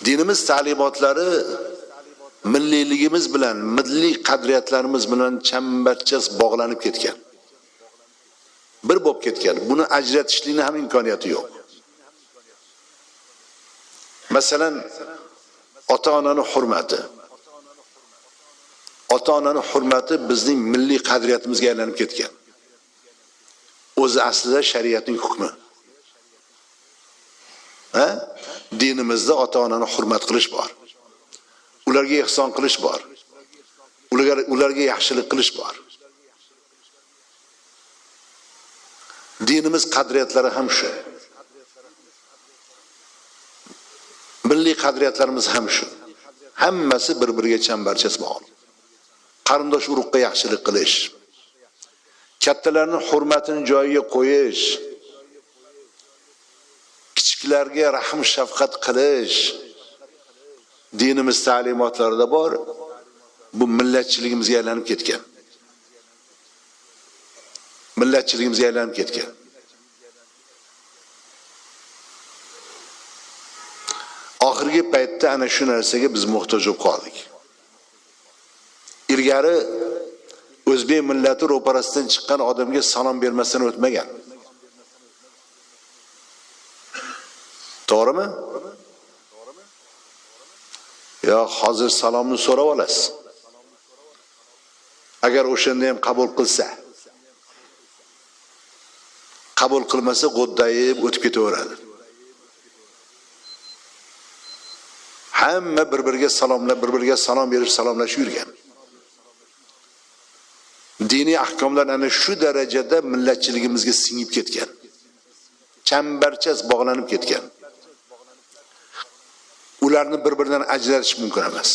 Dinimiz ta'limotlari milliyligimiz bilan, milliy qadriyatlarimiz bilan chambarchas bog'lanib ketgan. Bir bo'lib ketgan. Buni ajratishlikning ham imkoniyati yo'q. Masalan, ota-onaning hurmati. Ota-onaning hurmati bizning milliy qadriyatimizga aylanib ketgan. O'zi aslida shariatning hukmi. Dinimizda ota-onani hurmat qilish bor. Ularga ihson qilish bor. Ularga yaxshilik qilish bor. Dinimiz qadriyatlari ham shu. Milliy qadriyatlarimiz ham shu. Hammasi bir-biriga chambarchas bog'liq. Qarindosh urug'ga yaxshilik qilish, kattalarning hurmatini joyiga qo'yish, kichiklarga rahm shafqat qilish dinimiz ta'limotlarida bor. Bu millatchiligimizga aylanib ketgan. Millatchiligimizga aylanib ketgan. Oxirgi paytda ana shu narsaga biz muhtoj bo'lib qoldik. Ilgari o'zbek millati ro'parasidan chiqqan odamga salom bermasdan o'tmagan. To'g'rimi? Ya hozir salomni so'rab olasiz. Agar o'shanda ham qabul qilsa, qabul qilmasa g'o'ddayib o'tib ketaveradi. Hamma bir-biriga salomlab, bir-biriga salom berib salomlashib yurgan. Diniy ahkomlar ana shu darajada millatchiligimizga singib ketgan. Chambarchas bog'lanib ketgan. Ularni bir-biridan ajratish mumkin emas.